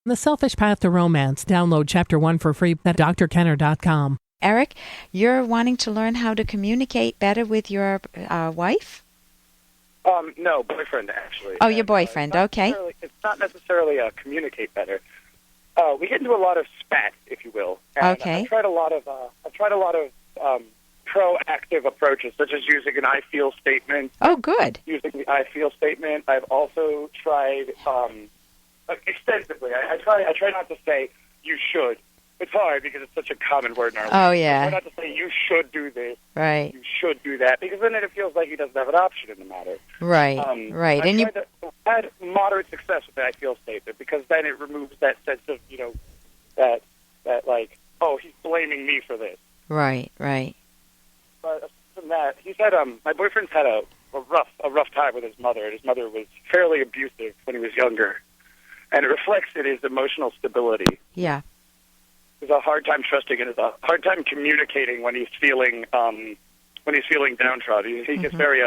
The Selfish Path to Romance. Download Chapter 1 for free at drkenner.com. Eric, you're wanting to learn how to communicate better with your wife? No, boyfriend, actually. Oh, your boyfriend, okay. It's not necessarily communicate better. We get into a lot of spat, if you will. And Okay. I've tried a lot of proactive approaches, such as using an I feel statement. Oh, good. Using the I feel statement. I've also tried extensively. I try not to say you should. It's hard because it's such a common word in our Oh, language. yeah. I try not to say you should do this. Right. You should do that, because then it feels like he doesn't have an option in the matter. Right. Right. I've had moderate success with the I feel statement, because then it removes that sense of, that like, oh, he's blaming me for this. Right. Right. But aside from that, he's had my boyfriend's had a rough time with his mother. His mother was fairly abusive when he was younger, and it reflects in his emotional stability. Yeah. He has a hard time trusting and has a hard time communicating when he's feeling downtrodden. He gets very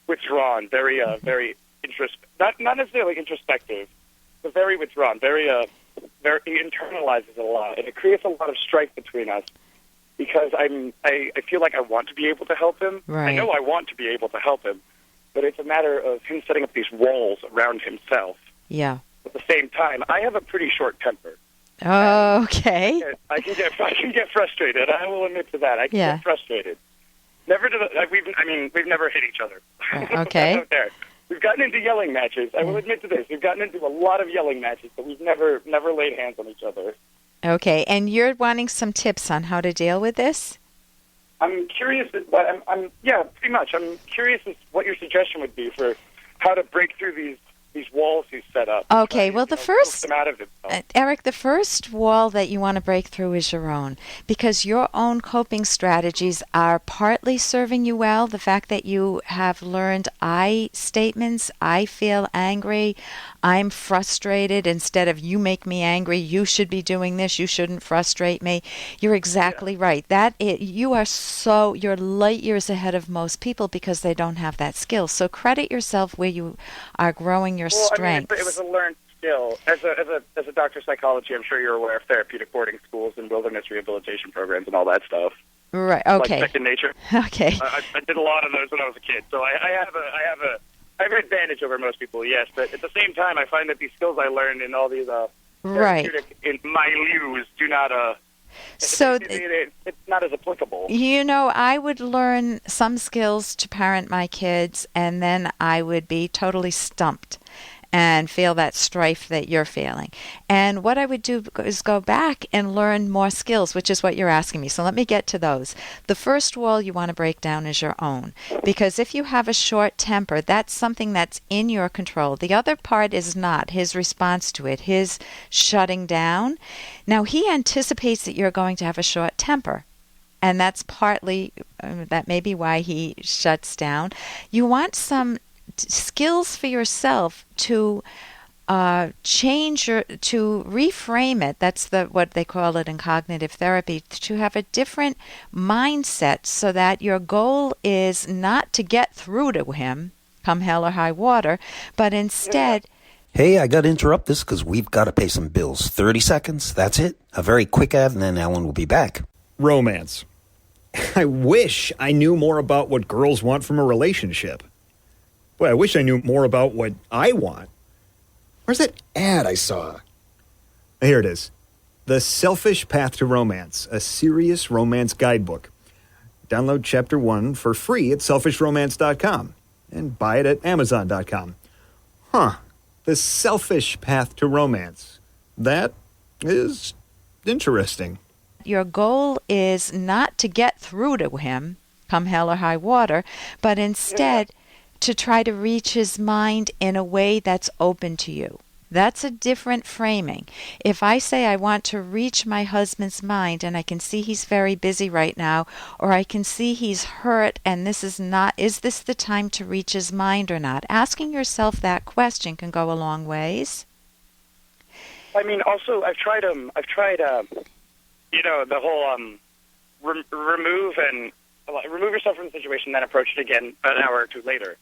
withdrawn, very not necessarily introspective, but very withdrawn, very he internalizes it a lot, and it creates a lot of strife between us, because I feel like I want to be able to help him. Right. I know I want to be able to help him, but it's a matter of him setting up these walls around himself. Yeah. At the same time, I have a pretty short temper. Okay. I can get frustrated. I will admit to that. I can Yeah. get frustrated. Never to the we've never hit each other. Okay. Out there. We've gotten into yelling matches. I will admit to this. We've gotten into a lot of yelling matches, but we've never laid hands on each other. Okay. And you're wanting some tips on how to deal with this? I'm curious. Yeah, pretty much. I'm curious as what your suggestion would be for how to break through these walls he's set up. Okay, well, the first, them out of himself. Eric, the first wall that you want to break through is your own, because your own coping strategies are partly serving you well. The fact that you have learned I statements, I feel angry, I'm frustrated, instead of you make me angry, you should be doing this, you shouldn't frustrate me. You're exactly right. You're light years ahead of most people because they don't have that skill. So credit yourself where you are growing your strengths. I mean, it was a learned skill. As a doctor of psychology, I'm sure you're aware of therapeutic boarding schools and wilderness rehabilitation programs and all that stuff. Right. Okay. Like second nature. Okay. I did a lot of those when I was a kid, so I have an advantage over most people. Yes, but at the same time, I find that these skills I learned in all these therapeutic milieus do not. So it's not as applicable. I would learn some skills to parent my kids, and then I would be totally stumped and feel that strife that you're feeling. And what I would do is go back and learn more skills, which is what you're asking me. So let me get to those. The first wall you want to break down is your own, because if you have a short temper, that's something that's in your control. The other part is not, his response to it, his shutting down. Now, he anticipates that you're going to have a short temper, and that's partly, that may be why he shuts down. You want some skills for yourself to to reframe it. That's what they call it in cognitive therapy, to have a different mindset, so that your goal is not to get through to him, come hell or high water, but instead... Hey, I got to interrupt this because we've got to pay some bills. 30 seconds, that's it. A very quick ad, and then Ellen will be back. Romance. I wish I knew more about what girls want from a relationship. Boy, I wish I knew more about what I want. Where's that ad I saw? Here it is. The Selfish Path to Romance, a serious romance guidebook. Download Chapter 1 for free at selfishromance.com and buy it at amazon.com. Huh. The Selfish Path to Romance. That is interesting. Your goal is not to get through to him, come hell or high water, but instead to try to reach his mind in a way that's open to you. That's a different framing. If I say I want to reach my husband's mind and I can see he's very busy right now, or I can see he's hurt and is this the time to reach his mind or not? Asking yourself that question can go a long ways. I mean, also, I've tried the whole remove yourself from the situation, then approach it again an hour or two later.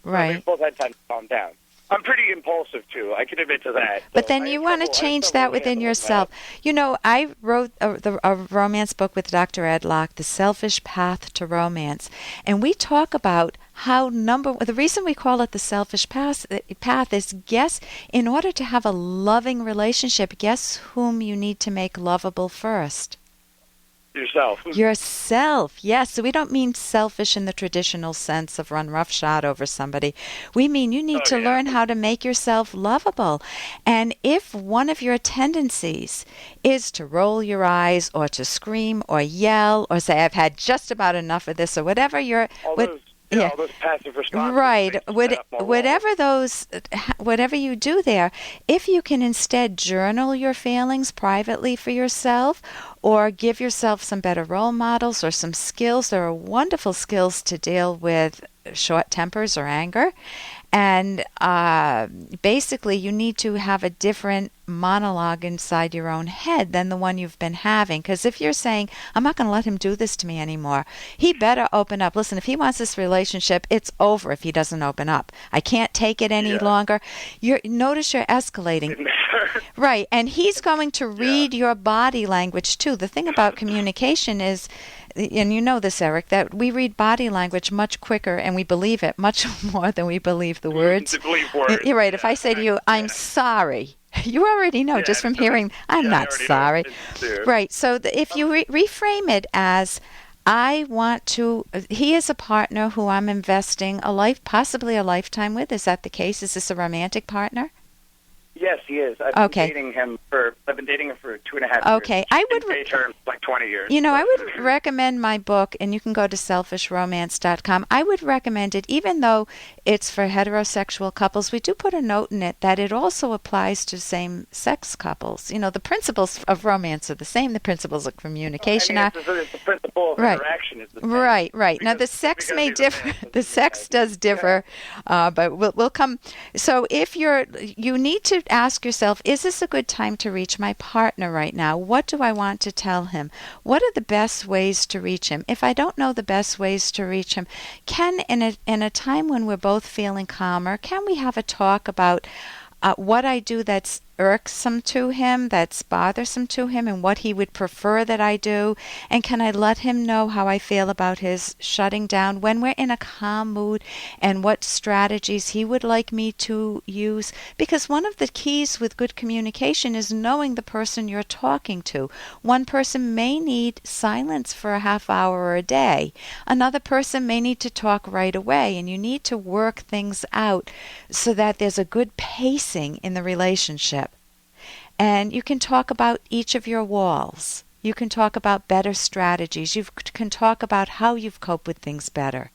Right. So we've both had time to calm down. I'm pretty impulsive too. I can admit to that. But So then I you have want to trouble- I have change trouble that within handling yourself. that. You know, I wrote a romance book with Dr. Ed Locke, The Selfish Path to Romance. And we talk about how the reason we call it the selfish path is guess, in order to have a loving relationship, guess whom you need to make lovable first? Yourself. Yourself, yes. So we don't mean selfish in the traditional sense of run roughshod over somebody. We mean you need to learn how to make yourself lovable. And if one of your tendencies is to roll your eyes or to scream or yell or say, I've had just about enough of this, or whatever All those passive responses. right. make you set up more walls. Whatever you do there, if you can instead journal your feelings privately for yourself, or give yourself some better role models or some skills. There are wonderful skills to deal with short tempers or anger. And basically, you need to have a different monologue inside your own head than the one you've been having. Because if you're saying, I'm not going to let him do this to me anymore, he better open up. Listen, if he wants this relationship, it's over if he doesn't open up. I can't take it any longer. Notice you're escalating. Right. And he's going to read your body language, too. The thing about communication is, and you know this, Eric, that we read body language much quicker and we believe it much more than we believe the words. To believe words. You're right. If I say to you, I'm sorry, you already know just from hearing, I'm not sorry. Right. So if you reframe it as, he is a partner who I'm investing possibly a lifetime with. Is that the case? Is this a romantic partner? Yes, he is. I've been dating him for 2.5 years. Okay. I would in terms like 20 years. You know, I would recommend my book, and you can go to selfishromance.com. I would recommend it, even though it's for heterosexual couples. We do put a note in it that it also applies to same-sex couples. You know, the principles of romance are the same. The principles of communication are. It's the principle of interaction is the same. Right. Now, the sex may differ. The sex does differ, but we'll come. So if you need to ask yourself, is this a good time to reach my partner right now? What do I want to tell him? What are the best ways to reach him? If I don't know the best ways to reach him, in a time when we're both feeling calmer, can we have a talk about what I do that's irksome to him, that's bothersome to him, and what he would prefer that I do? And can I let him know how I feel about his shutting down when we're in a calm mood, and what strategies he would like me to use? Because one of the keys with good communication is knowing the person you're talking to. One person may need silence for a half hour or a day. Another person may need to talk right away, and you need to work things out so that there's a good pacing in the relationship. And you can talk about each of your walls. You can talk about better strategies. You can talk about how you've coped with things better.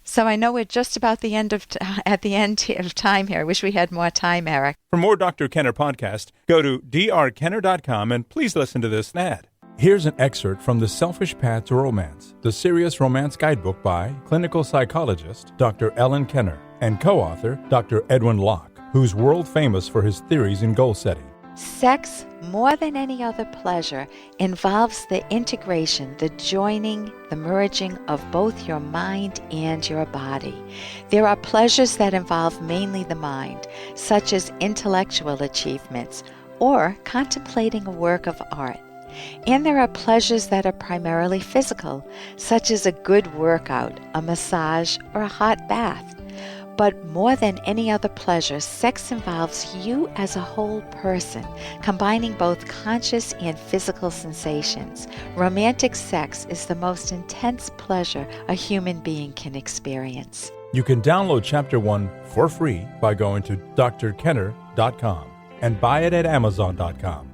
So I know we're just about at the end of time here. I wish we had more time, Eric. For more Dr. Kenner podcast, go to drkenner.com and please listen to this ad. Here's an excerpt from The Selfish Path to Romance, the Serious Romance Guidebook by clinical psychologist Dr. Ellen Kenner and co-author Dr. Edwin Locke, who's world famous for his theories in goal setting. Sex, more than any other pleasure, involves the integration, the joining, the merging of both your mind and your body. There are pleasures that involve mainly the mind, such as intellectual achievements or contemplating a work of art. And there are pleasures that are primarily physical, such as a good workout, a massage, or a hot bath. But more than any other pleasure, sex involves you as a whole person, combining both conscious and physical sensations. Romantic sex is the most intense pleasure a human being can experience. You can download Chapter 1 for free by going to drkenner.com and buy it at amazon.com.